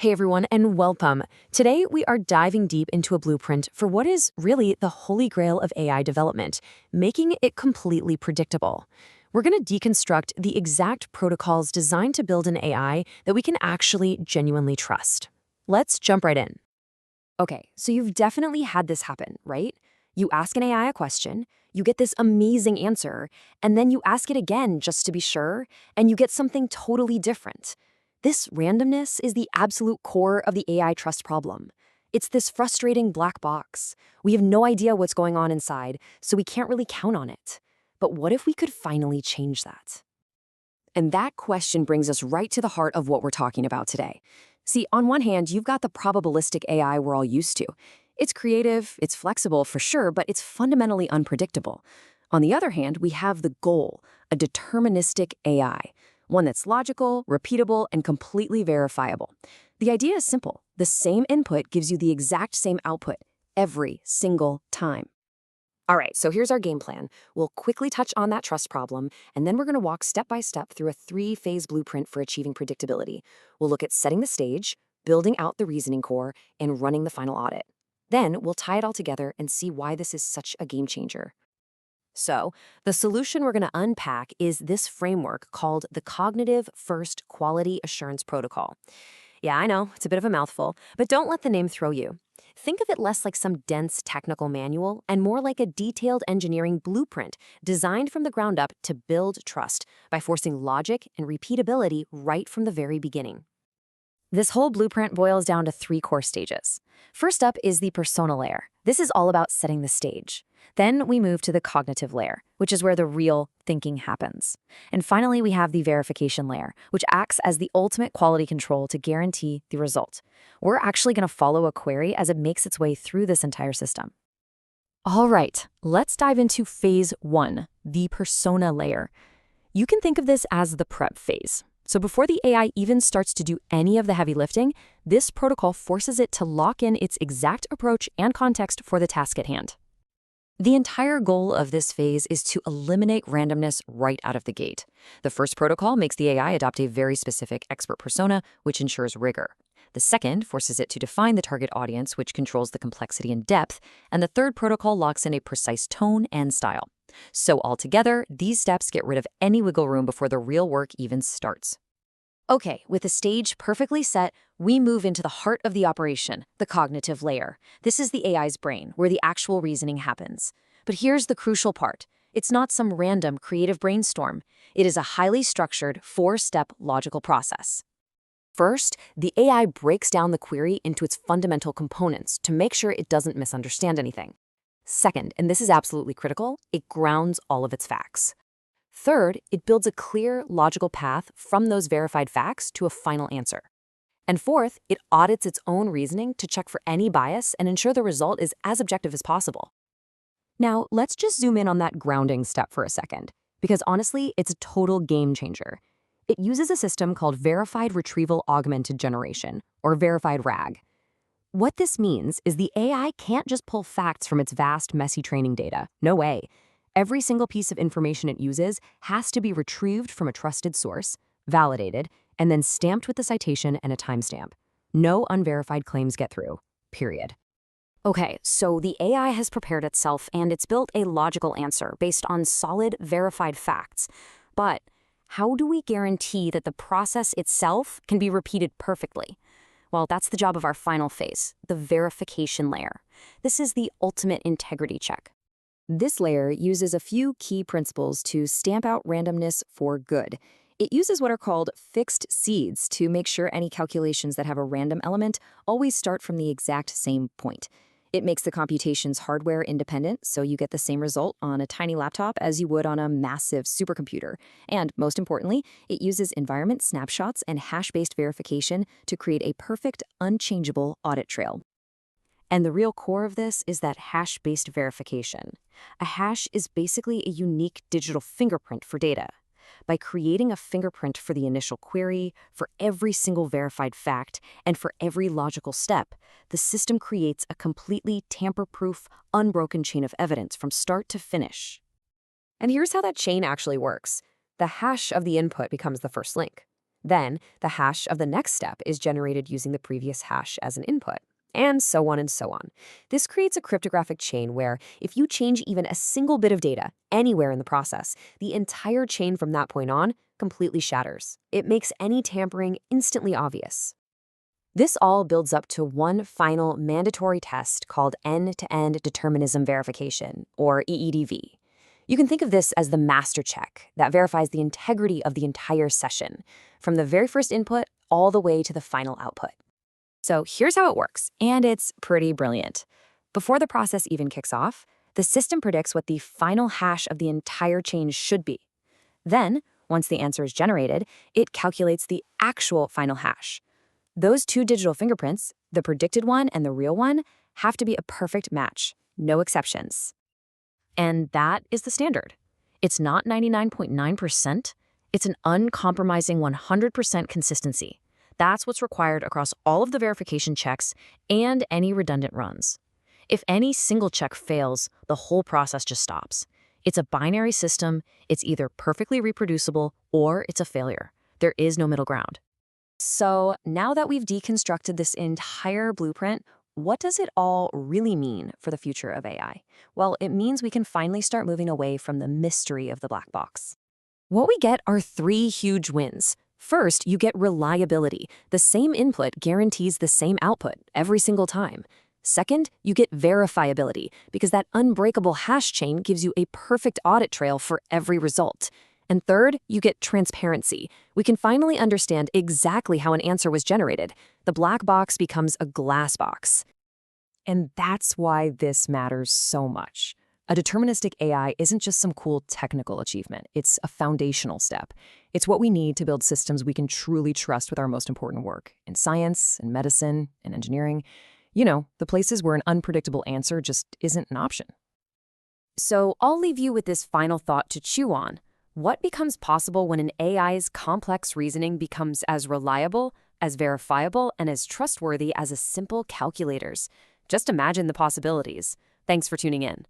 Hey everyone, and welcome. Today we are diving deep into a blueprint for what is really the holy grail of AI development, making it completely predictable. We're going to deconstruct the exact protocols designed to build an AI that we can actually genuinely trust. Let's jump right in. Okay, so you've definitely had this happen, right? You ask an AI a question, you get this amazing answer, and then you ask it again just to be sure, and you get something totally different. This randomness is the absolute core of the AI trust problem. It's this frustrating black box. We have no idea what's going on inside, so we can't really count on it. But what if we could finally change that? And that question brings us right to the heart of what we're talking about today. See, on one hand, you've got the probabilistic AI we're all used to. It's creative, it's flexible for sure, but it's fundamentally unpredictable. On the other hand, we have the goal, a deterministic AI, one that's logical, repeatable, and completely verifiable. The idea is simple. The same input gives you the exact same output every single time. All right, so here's our game plan. We'll quickly touch on that trust problem, and then we're going to walk step by step through a three-phase blueprint for achieving predictability. We'll look at setting the stage, building out the reasoning core, and running the final audit. Then we'll tie it all together and see why this is such a game changer. So, the solution we're going to unpack is this framework called the Cognitive First Quality Assurance Protocol. Yeah, I know, it's a bit of a mouthful, but don't let the name throw you. Think of it less like some dense technical manual and more like a detailed engineering blueprint designed from the ground up to build trust by forcing logic and repeatability right from the very beginning. This whole blueprint boils down to three core stages. First up is the persona layer. This is all about setting the stage. Then we move to the cognitive layer, which is where the real thinking happens. And finally, we have the verification layer, which acts as the ultimate quality control to guarantee the result. We're actually going to follow a query as it makes its way through this entire system. All right, let's dive into phase one, the persona layer. You can think of this as the prep phase. So before the AI even starts to do any of the heavy lifting, this protocol forces it to lock in its exact approach and context for the task at hand. The entire goal of this phase is to eliminate randomness right out of the gate. The first protocol makes the AI adopt a very specific expert persona, which ensures rigor. The second forces it to define the target audience, which controls the complexity and depth. And the third protocol locks in a precise tone and style. So altogether, these steps get rid of any wiggle room before the real work even starts. Okay, with the stage perfectly set, we move into the heart of the operation, the cognitive layer. This is the AI's brain, where the actual reasoning happens. But here's the crucial part. It's not some random creative brainstorm. It is a highly structured, four-step logical process. First, the AI breaks down the query into its fundamental components to make sure it doesn't misunderstand anything. Second, and this is absolutely critical, it grounds all of its facts. Third, it builds a clear, logical path from those verified facts to a final answer. And fourth, it audits its own reasoning to check for any bias and ensure the result is as objective as possible. Now, let's just zoom in on that grounding step for a second, because honestly, it's a total game changer. It uses a system called Verified Retrieval Augmented Generation, or Verified RAG. What this means is the AI can't just pull facts from its vast, messy training data. No way. Every single piece of information it uses has to be retrieved from a trusted source, validated, and then stamped with the citation and a timestamp. No unverified claims get through, period. Okay, so the AI has prepared itself and it's built a logical answer based on solid, verified facts. But how do we guarantee that the process itself can be repeated perfectly? Well, that's the job of our final phase, the verification layer. This is the ultimate integrity check. This layer uses a few key principles to stamp out randomness for good. It uses what are called fixed seeds to make sure any calculations that have a random element always start from the exact same point. It makes the computations hardware independent, so you get the same result on a tiny laptop as you would on a massive supercomputer. And most importantly, it uses environment snapshots and hash-based verification to create a perfect, unchangeable audit trail. And the real core of this is that hash-based verification. A hash is basically a unique digital fingerprint for data. By creating a fingerprint for the initial query, for every single verified fact, and for every logical step, the system creates a completely tamper-proof, unbroken chain of evidence from start to finish. And here's how that chain actually works. The hash of the input becomes the first link. Then, the hash of the next step is generated using the previous hash as an input, and so on and so on. This creates a cryptographic chain where, if you change even a single bit of data anywhere in the process, the entire chain from that point on completely shatters. It makes any tampering instantly obvious. This all builds up to one final mandatory test called end-to-end determinism verification, or EEDV. You can think of this as the master check that verifies the integrity of the entire session, from the very first input all the way to the final output. So here's how it works, and it's pretty brilliant. Before the process even kicks off, the system predicts what the final hash of the entire chain should be. Then, once the answer is generated, it calculates the actual final hash. Those two digital fingerprints, the predicted one and the real one, have to be a perfect match, no exceptions. And that is the standard. It's not 99.9%, it's an uncompromising 100% consistency. That's what's required across all of the verification checks and any redundant runs. If any single check fails, the whole process just stops. It's a binary system, it's either perfectly reproducible or it's a failure. There is no middle ground. So now that we've deconstructed this entire blueprint, what does it all really mean for the future of AI? Well, it means we can finally start moving away from the mystery of the black box. What we get are three huge wins. First, you get reliability. The same input guarantees the same output every single time. Second, you get verifiability, because that unbreakable hash chain gives you a perfect audit trail for every result. And third, you get transparency. We can finally understand exactly how an answer was generated. The black box becomes a glass box. And that's why this matters so much. A deterministic AI isn't just some cool technical achievement. It's a foundational step. It's what we need to build systems we can truly trust with our most important work in science, in medicine, in engineering. You know, the places where an unpredictable answer just isn't an option. So I'll leave you with this final thought to chew on. What becomes possible when an AI's complex reasoning becomes as reliable, as verifiable, and as trustworthy as a simple calculator's? Just imagine the possibilities. Thanks for tuning in.